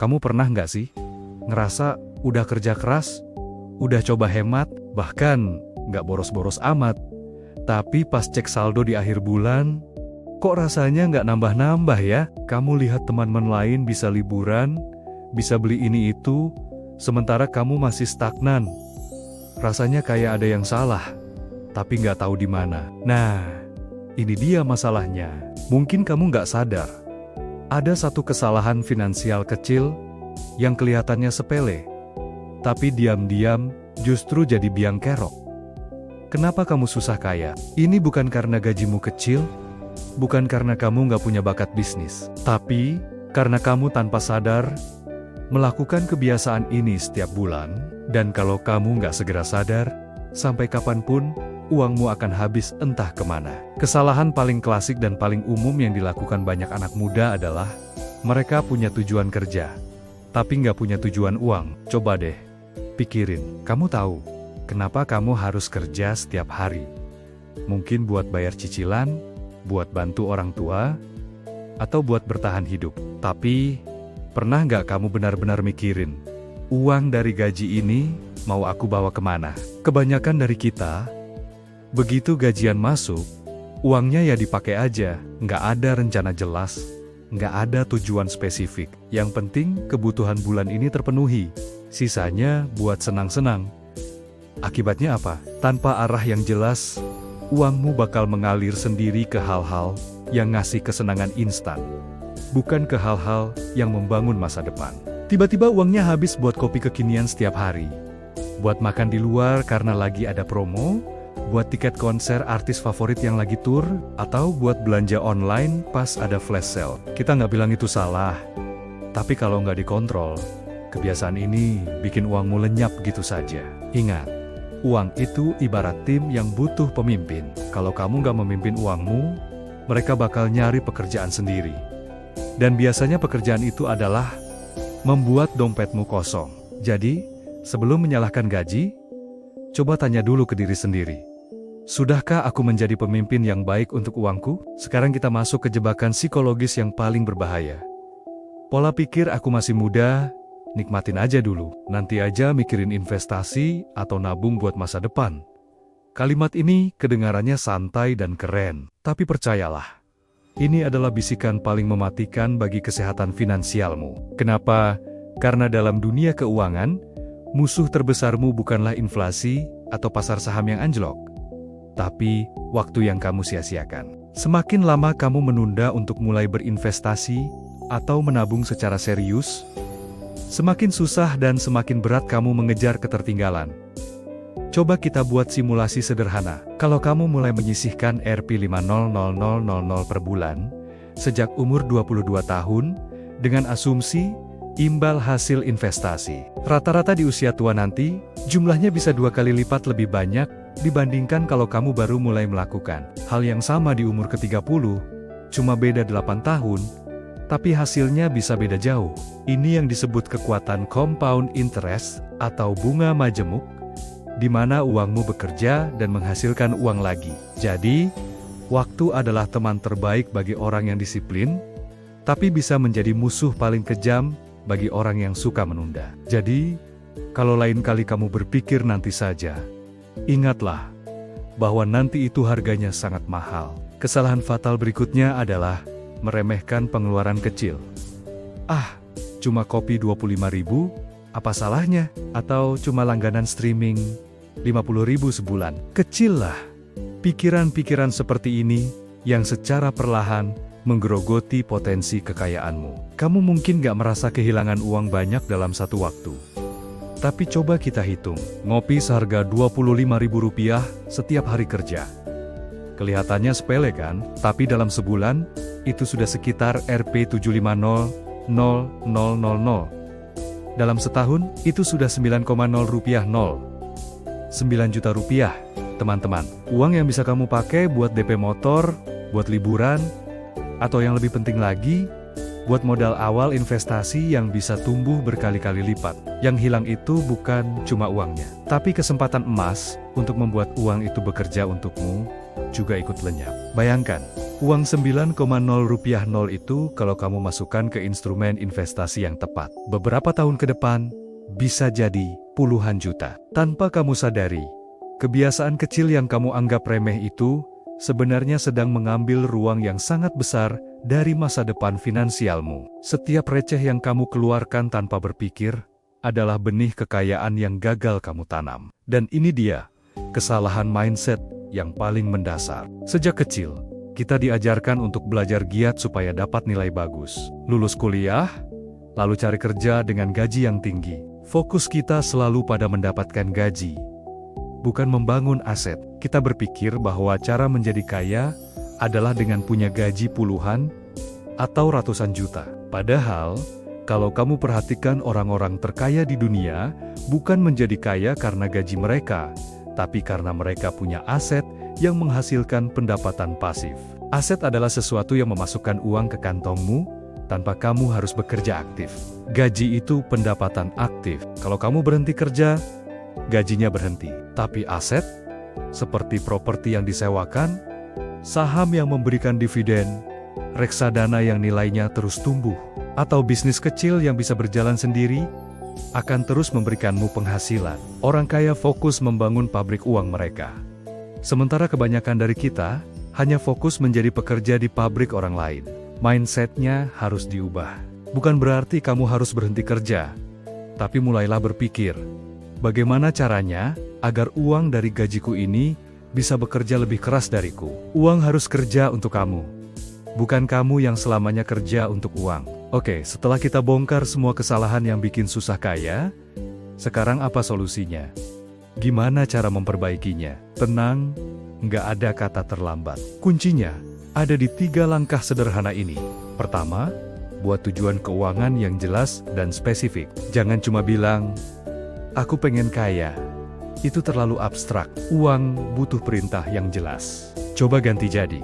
Kamu pernah nggak sih ngerasa udah kerja keras, udah coba hemat, bahkan nggak boros-boros amat, tapi pas cek saldo di akhir bulan, kok rasanya nggak nambah-nambah ya? Kamu lihat teman-teman lain bisa liburan, bisa beli ini itu, sementara kamu masih stagnan. Rasanya kayak ada yang salah, tapi nggak tahu di mana. Nah, ini dia masalahnya. Mungkin kamu nggak sadar. Ada satu kesalahan finansial kecil yang kelihatannya sepele, tapi diam-diam justru jadi biang kerok. Kenapa kamu susah kaya? Ini bukan karena gajimu kecil, bukan karena kamu nggak punya bakat bisnis, tapi karena kamu tanpa sadar melakukan kebiasaan ini setiap bulan, dan kalau kamu nggak segera sadar, sampai kapanpun, uangmu akan habis entah kemana. Kesalahan paling klasik dan paling umum yang dilakukan banyak anak muda adalah mereka punya tujuan kerja, tapi nggak punya tujuan uang. Coba deh, pikirin, kamu tahu kenapa kamu harus kerja setiap hari? Mungkin buat bayar cicilan, buat bantu orang tua, atau buat bertahan hidup. Tapi, pernah nggak kamu benar-benar mikirin, uang dari gaji ini mau aku bawa kemana? Kebanyakan dari kita, begitu gajian masuk, uangnya ya dipakai aja, nggak ada rencana jelas, nggak ada tujuan spesifik. Yang penting kebutuhan bulan ini terpenuhi, sisanya buat senang-senang. Akibatnya apa? Tanpa arah yang jelas, uangmu bakal mengalir sendiri ke hal-hal yang ngasih kesenangan instan, bukan ke hal-hal yang membangun masa depan. Tiba-tiba uangnya habis buat kopi kekinian setiap hari, buat makan di luar karena lagi ada promo, buat tiket konser artis favorit yang lagi tur, atau buat belanja online pas ada flash sale. Kita nggak bilang itu salah, tapi kalau nggak dikontrol, kebiasaan ini bikin uangmu lenyap gitu saja. Ingat, uang itu ibarat tim yang butuh pemimpin. Kalau kamu nggak memimpin uangmu, mereka bakal nyari pekerjaan sendiri. Dan biasanya pekerjaan itu adalah membuat dompetmu kosong. Jadi, sebelum menyalahkan gaji, coba tanya dulu ke diri sendiri. Sudahkah aku menjadi pemimpin yang baik untuk uangku? Sekarang kita masuk ke jebakan psikologis yang paling berbahaya. Pola pikir aku masih muda, nikmatin aja dulu. Nanti aja mikirin investasi atau nabung buat masa depan. Kalimat ini kedengarannya santai dan keren. Tapi percayalah, ini adalah bisikan paling mematikan bagi kesehatan finansialmu. Kenapa? Karena dalam dunia keuangan, musuh terbesarmu bukanlah inflasi atau pasar saham yang anjlok, tapi waktu yang kamu sia-siakan. Semakin lama kamu menunda untuk mulai berinvestasi atau menabung secara serius, semakin susah dan semakin berat kamu mengejar ketertinggalan. Coba kita buat simulasi sederhana. Kalau kamu mulai menyisihkan Rp500.000 per bulan sejak umur 22 tahun dengan asumsi imbal hasil investasi, rata-rata di usia tua nanti, jumlahnya bisa 2 kali lipat lebih banyak dibandingkan kalau kamu baru mulai melakukan hal yang sama di umur ke-30, cuma beda 8 tahun, tapi hasilnya bisa beda jauh. Ini yang disebut kekuatan compound interest atau bunga majemuk, di mana uangmu bekerja dan menghasilkan uang lagi. Jadi, waktu adalah teman terbaik bagi orang yang disiplin, tapi bisa menjadi musuh paling kejam bagi orang yang suka menunda. Jadi, kalau lain kali kamu berpikir nanti saja, ingatlah bahwa nanti itu harganya sangat mahal. Kesalahan fatal berikutnya adalah meremehkan pengeluaran kecil. Ah, cuma kopi 25.000, apa salahnya? Atau cuma langganan streaming 50.000 sebulan. Kecil lah. Pikiran-pikiran seperti ini yang secara perlahan menggerogoti potensi kekayaanmu. Kamu mungkin gak merasa kehilangan uang banyak dalam satu waktu. Tapi coba kita hitung, ngopi seharga Rp25.000 setiap hari kerja. Kelihatannya sepele kan? Tapi dalam sebulan, itu sudah sekitar Rp750.000. Dalam setahun, itu sudah Rp9,000. 9 juta rupiah, teman-teman. Uang yang bisa kamu pakai buat DP motor, buat liburan, atau yang lebih penting lagi, buat modal awal investasi yang bisa tumbuh berkali-kali lipat. Yang hilang itu bukan cuma uangnya, tapi kesempatan emas untuk membuat uang itu bekerja untukmu juga ikut lenyap. Bayangkan, Uang 9,0 rupiah 0 itu kalau kamu masukkan ke instrumen investasi yang tepat. Beberapa tahun ke depan, bisa jadi puluhan juta. Tanpa kamu sadari, kebiasaan kecil yang kamu anggap remeh itu sebenarnya sedang mengambil ruang yang sangat besar dari masa depan finansialmu. Setiap receh yang kamu keluarkan tanpa berpikir adalah benih kekayaan yang gagal kamu tanam. Dan ini dia, kesalahan mindset yang paling mendasar. Sejak kecil, kita diajarkan untuk belajar giat supaya dapat nilai bagus. Lulus kuliah, lalu cari kerja dengan gaji yang tinggi. Fokus kita selalu pada mendapatkan gaji, bukan membangun aset. Kita berpikir bahwa cara menjadi kaya adalah dengan punya gaji puluhan atau ratusan juta. Padahal, kalau kamu perhatikan orang-orang terkaya di dunia, bukan menjadi kaya karena gaji mereka, tapi karena mereka punya aset yang menghasilkan pendapatan pasif. Aset adalah sesuatu yang memasukkan uang ke kantongmu tanpa kamu harus bekerja aktif. Gaji itu pendapatan aktif. Kalau kamu berhenti kerja, gajinya berhenti. Tapi aset, seperti properti yang disewakan, saham yang memberikan dividen, reksadana yang nilainya terus tumbuh, atau bisnis kecil yang bisa berjalan sendiri, akan terus memberikanmu penghasilan. Orang kaya fokus membangun pabrik uang mereka. Sementara kebanyakan dari kita hanya fokus menjadi pekerja di pabrik orang lain. Mindsetnya harus diubah. Bukan berarti kamu harus berhenti kerja, tapi mulailah berpikir, bagaimana caranya agar uang dari gajiku ini bisa bekerja lebih keras dariku. Uang harus kerja untuk kamu, bukan kamu yang selamanya kerja untuk uang. Oke, setelah kita bongkar semua kesalahan yang bikin susah kaya, sekarang apa solusinya? Gimana cara memperbaikinya? Tenang, nggak ada kata terlambat. Kuncinya ada di 3 langkah sederhana ini. Pertama, buat tujuan keuangan yang jelas dan spesifik. Jangan cuma bilang, aku pengen kaya. Itu terlalu abstrak. Uang butuh perintah yang jelas. Coba ganti jadi,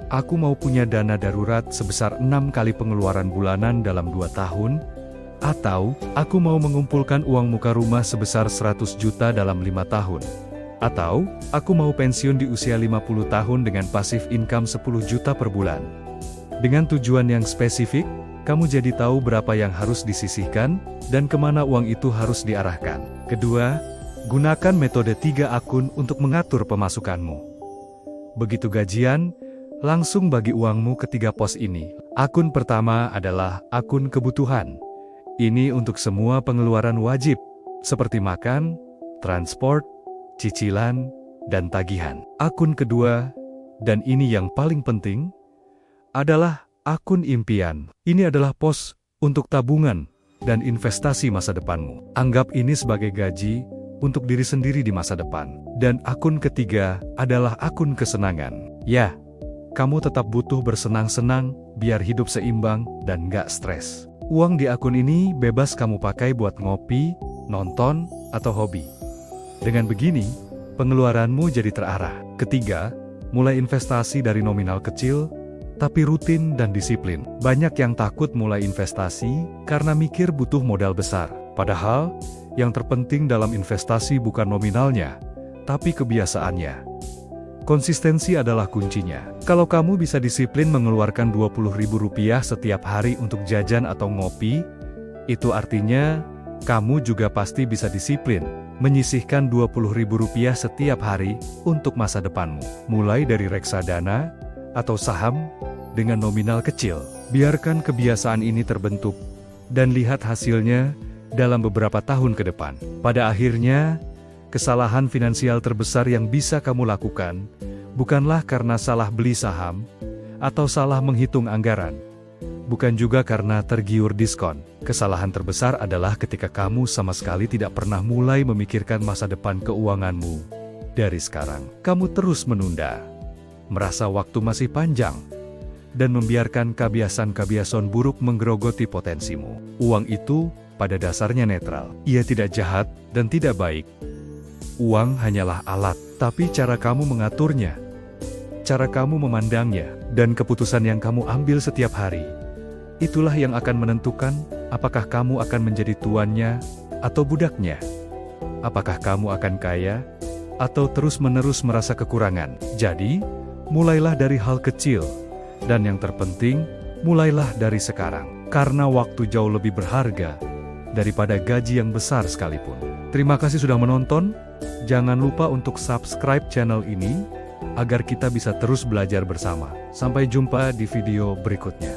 aku mau punya dana darurat sebesar 6 kali pengeluaran bulanan dalam 2 tahun, atau aku mau mengumpulkan uang muka rumah sebesar 100 juta dalam 5 tahun. Atau, aku mau pensiun di usia 50 tahun dengan pasif income 10 juta per bulan. Dengan tujuan yang spesifik, kamu jadi tahu berapa yang harus disisihkan, dan kemana uang itu harus diarahkan. Kedua, gunakan metode 3 akun untuk mengatur pemasukanmu. Begitu gajian, langsung bagi uangmu ke 3 pos ini. Akun pertama adalah akun kebutuhan. Ini untuk semua pengeluaran wajib, seperti makan, transport, cicilan, dan tagihan. Akun kedua, dan ini yang paling penting, adalah akun impian. Ini adalah pos untuk tabungan dan investasi masa depanmu. Anggap ini sebagai gaji untuk diri sendiri di masa depan. Dan akun ketiga adalah akun kesenangan. Ya, kamu tetap butuh bersenang-senang biar hidup seimbang dan nggak stres. Uang di akun ini bebas kamu pakai buat ngopi, nonton, atau hobi. Dengan begini, pengeluaranmu jadi terarah. Ketiga, mulai investasi dari nominal kecil, tapi rutin dan disiplin. Banyak yang takut mulai investasi karena mikir butuh modal besar. Padahal, yang terpenting dalam investasi bukan nominalnya, tapi kebiasaannya. Konsistensi adalah kuncinya. Kalau kamu bisa disiplin mengeluarkan Rp20.000 setiap hari untuk jajan atau ngopi, itu artinya kamu juga pasti bisa disiplin menyisihkan Rp20.000 setiap hari untuk masa depanmu. Mulai dari reksadana atau saham dengan nominal kecil. Biarkan kebiasaan ini terbentuk dan lihat hasilnya dalam beberapa tahun ke depan. Pada akhirnya, kesalahan finansial terbesar yang bisa kamu lakukan bukanlah karena salah beli saham atau salah menghitung anggaran. Bukan juga karena tergiur diskon. Kesalahan terbesar adalah ketika kamu sama sekali tidak pernah mulai memikirkan masa depan keuanganmu. Dari sekarang, kamu terus menunda, merasa waktu masih panjang, dan membiarkan kebiasaan-kebiasaan buruk menggerogoti potensimu. Uang itu pada dasarnya netral. Ia tidak jahat dan tidak baik. Uang hanyalah alat, tapi cara kamu mengaturnya, cara kamu memandangnya, dan keputusan yang kamu ambil setiap hari, itulah yang akan menentukan apakah kamu akan menjadi tuannya atau budaknya. Apakah kamu akan kaya atau terus-menerus merasa kekurangan. Jadi, mulailah dari hal kecil. Dan yang terpenting, mulailah dari sekarang. Karena waktu jauh lebih berharga daripada gaji yang besar sekalipun. Terima kasih sudah menonton. Jangan lupa untuk subscribe channel ini, agar kita bisa terus belajar bersama. Sampai jumpa di video berikutnya.